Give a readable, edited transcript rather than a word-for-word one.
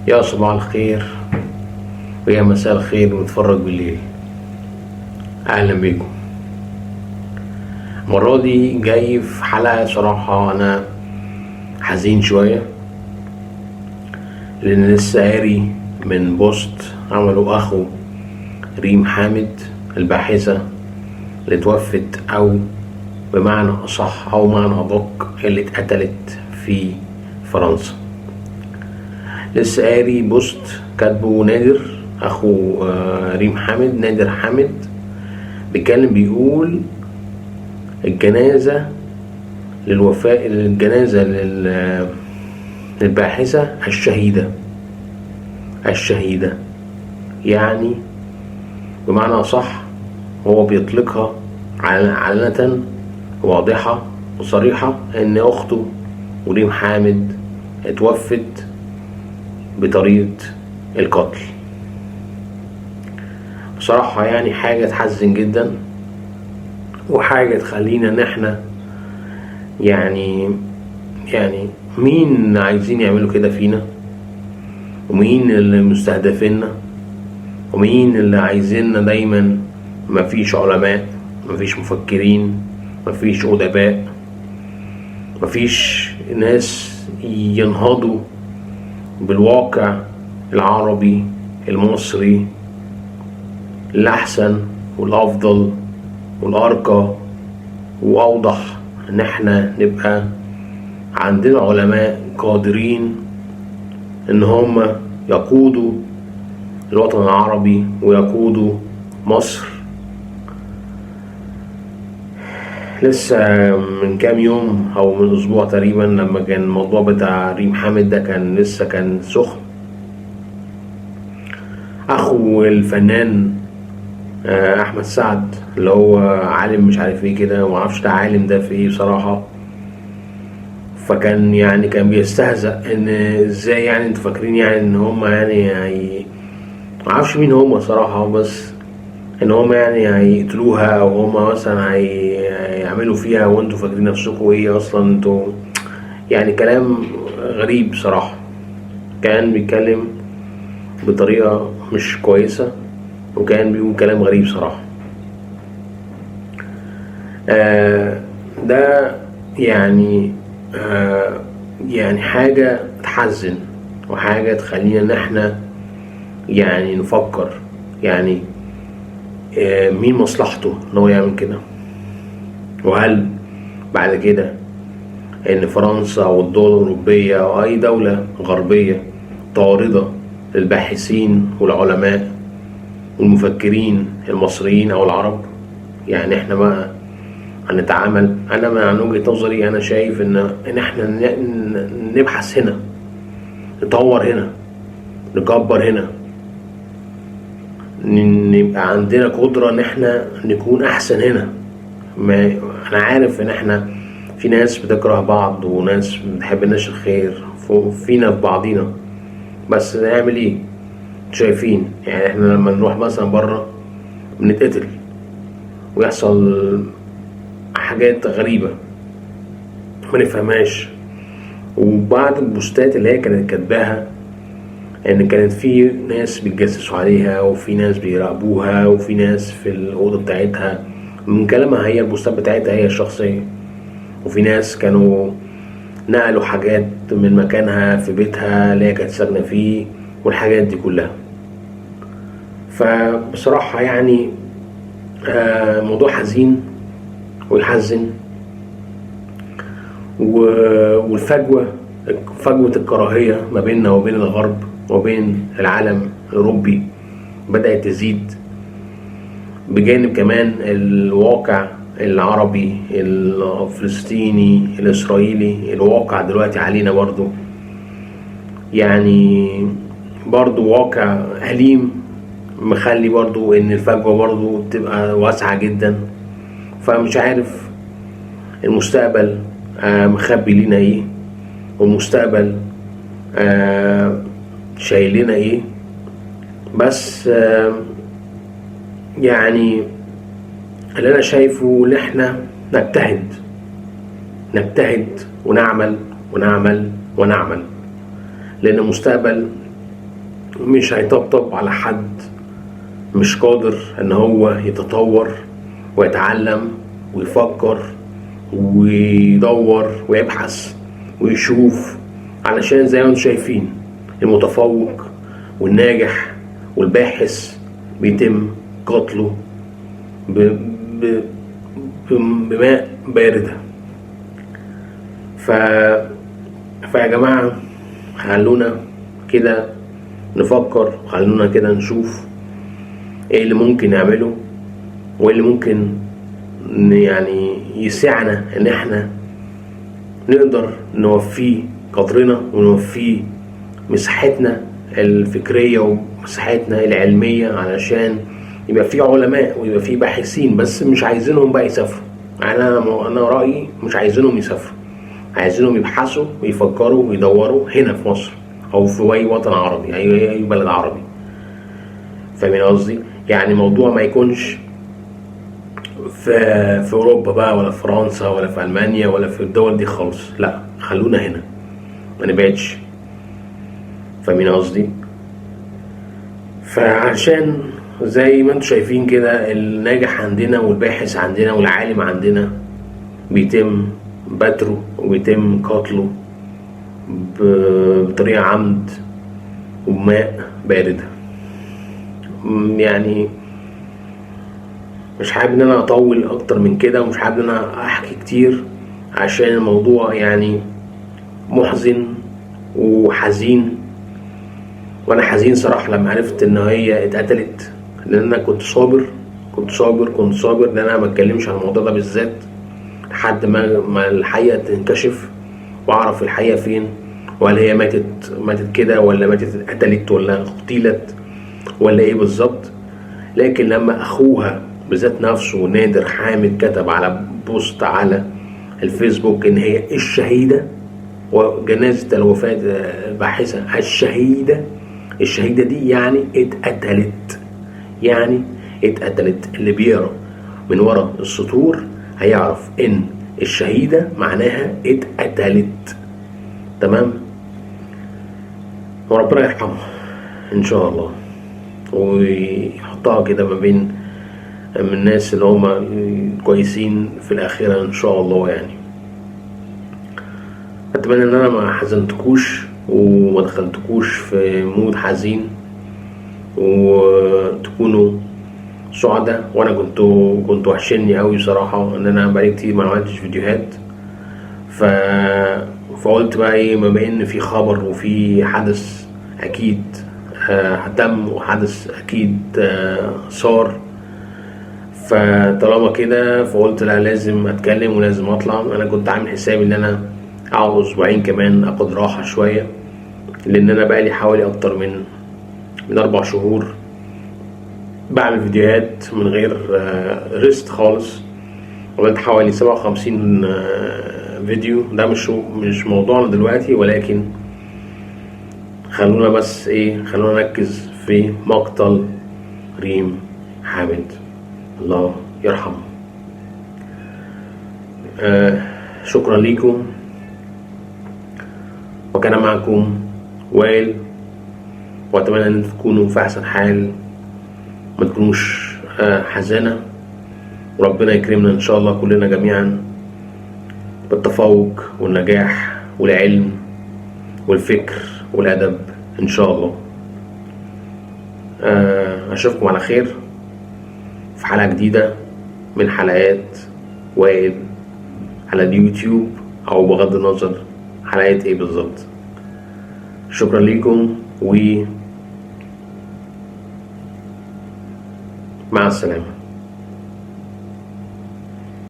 يا صباح الخير ويا مساء الخير ونتفرج بالليل. اهلا بيكم. المرة دي جاي في حلقة صراحة انا حزين شوية، لان لسه قاري من بوست عمله اخو ريم حامد الباحثة اللي توفت، او بمعنى اصح او معنى ادق اللي اتقتلت في فرنسا. لسه قاري بوست كاتبه نادر اخو ريم حامد، نادر حامد، بيتكلم بيقول الجنازة للوفاء، الجنازة للباحثة الشهيدة، يعني بمعنى أصح هو بيطلقها علنة واضحة وصريحة ان اخته ريم حامد اتوفت بطريقة القتل. بصراحة يعني حاجة تحزن جدا، وحاجة تخلينا ان احنا يعني مين عايزين يعملوا كده فينا، ومين اللي مستهدفيننا، ومين اللي عايزيننا دايما مفيش علماء، مفيش مفكرين، مفيش أدباء، مفيش ناس ينهضوا بالواقع العربي المصري الأحسن والأفضل والأرقى وأوضح، إن احنا نبقى عندنا علماء قادرين إن هم يقودوا الوطن العربي ويقودوا مصر. لسه من كام يوم او من اسبوع تقريبا، لما كان الموضوع بتاع ريم حامد ده كان سخن، اخو الفنان احمد سعد اللي هو عالم مش عارف ايه كده، ومعرفش ده عالم ده في ايه بصراحة. فكان كان بيستهزأ ان ازاي يعني انتوا فاكرين يعني ان هم يعني معرفش مين هم صراحة، بس ان هم يعني هيقتلوها او هم مثلا هيعملوا فيها وانتوا فاكرين نفسكم ايه اصلا انتوا. يعني كلام غريب صراحة، كان بيتكلم بطريقة مش كويسة، وكان بيقول كلام غريب صراحة. ده يعني حاجة تحزن، وحاجة تخلينا ان احنا يعني نفكر يعني مين مصلحته ان هو يعمل كده، وهل بعد كده ان فرنسا او الدول الاوروبية او اي دولة غربية طاردة للباحثين والعلماء والمفكرين المصريين او العرب. يعني احنا بقى هنتعامل، انا من وجهة نظري انا شايف ان احنا نبحث هنا، نطور هنا، نكبر هنا، نبقى عندنا قدرة ان احنا نكون احسن هنا. ما انا عارف ان احنا في ناس بتكره بعض وناس بتحب الناس الخير فينا في بعضينا، بس نعمل ايه؟ شايفين يعني احنا لما نروح مثلا بره بنتقتل ويحصل حاجات غريبة ما نفهمهاش. وبعد البوستات اللي هي كانت كاتباها ان كانت في ناس بيتجسسوا عليها، وفي ناس بيراقبوها، وفي ناس في الأوضة بتاعتها من كلامها هي، البوستات بتاعتها هي الشخصية، وفي ناس كانوا نقلوا حاجات من مكانها في بيتها اللي هي كانت ساكنة فيه والحاجات دي كلها. فبصراحة يعني موضوع حزين ويحزن، والفجوة الكراهية ما بيننا وبين الغرب وبين العالم الأوروبي بدأت تزيد، بجانب كمان الواقع العربي الفلسطيني الإسرائيلي الواقع دلوقتي علينا برضو، يعني برضو واقع أليم مخلي برضو ان الفجوة برضو تبقى واسعة جدا. فمش عارف المستقبل مخبي لنا ايه، والمستقبل شايل لنا ايه. بس يعني اللي انا شايفه ان احنا نجتهد ونعمل ونعمل ونعمل، لان المستقبل مش هيطبطب على حد مش قادر ان هو يتطور ويتعلم ويفكر ويدور ويبحث ويشوف. علشان زي ما انتم شايفين المتفوق والناجح والباحث بيتم قتله بماء باردة. فيا جماعة خلونا كده نفكر، خلونا كده نشوف ايه اللي ممكن نعمله وايه اللي ممكن يعني يسعنا ان احنا نقدر نوفيه قدرنا ونوفيه مساحتنا الفكرية ومساحتنا العلمية، علشان يبقى في علماء ويبقى في باحثين، بس مش عايزينهم بقى يسافروا. انا رأيي مش عايزينهم يسافروا، عايزينهم يبحثوا ويفكروا ويدوروا هنا في مصر او في اي وطن عربي، اي بلد عربي. فاهمين قصدي؟ يعني الموضوع ما يكونش في اوروبا بقى ولا في فرنسا ولا في المانيا ولا في الدول دي خالص، لا خلونا هنا ما نبعدش. فاهمين قصدي؟ فعشان زي ما انتم شايفين كده الناجح عندنا والباحث عندنا والعالم عندنا بيتم بتره وبيتم قتله بطريقة عمد وماء باردة. يعني مش حابب ان انا اطول اكتر من كده، ومش حابب ان انا احكي كتير عشان الموضوع يعني محزن وحزين. وانا حزين صراحة لما عرفت ان هي اتقتلت، لان انا كنت صابر ان انا ما اتكلمش عن الموضوع ده بالذات لحد ما الحقيقة تنكشف واعرف الحقيقة فين، وهل هي ماتت كده ولا ماتت اتقتلت ولا اغتيلت ولا ايه بالظبط. لكن لما اخوها بذات نفسه نادر حامد كتب على بوست على الفيسبوك ان هي الشهيدة وجنازة الوفاة الباحثة الشهيدة دي يعني اتقتلت. اللي بيقرأ من ورا السطور هيعرف ان الشهيدة معناها اتقتلت. تمام؟ وربنا يرحمها ان شاء الله ويحطها كده ما بين من الناس اللي هم كويسين في الآخرة ان شاء الله. يعني اتمنى ان انا ما حزنتكوش وما دخلتكوش في مود حزين، وتكونوا سعداء. وانا كنت وحشني قوي بصراحة ان انا بقالي كتير ما عملتش فيديوهات. فقلت بقى ايه، بما ان في خبر وفي حدث اكيد هتم وحدث اكيد صار، فطالما كده فقلت لا لازم اتكلم ولازم اطلع. انا كنت عامل حسابي ان انا اقعد اسبوعين كمان اخد راحة شوية، لان انا بقالي حوالي اكتر من 4 شهور بعمل فيديوهات من غير ريست خالص. عملت حوالي 57 فيديو. ده مش موضوعنا دلوقتي، ولكن خلونا نركز في مقتل ريم حامد، الله يرحمه. شكرا لكم، وكان معكم وائل، واتمنى ان تكونوا في احسن حال، ما تكونوش حزانة، وربنا يكرمنا ان شاء الله كلنا جميعا بالتفوق والنجاح والعلم والفكر والادب ان شاء الله. اشوفكم على خير في حلقة جديدة من حلقات وائل على اليوتيوب، او بغض النظر حلقات ايه بالظبط. شكرا لكم ومع السلامة.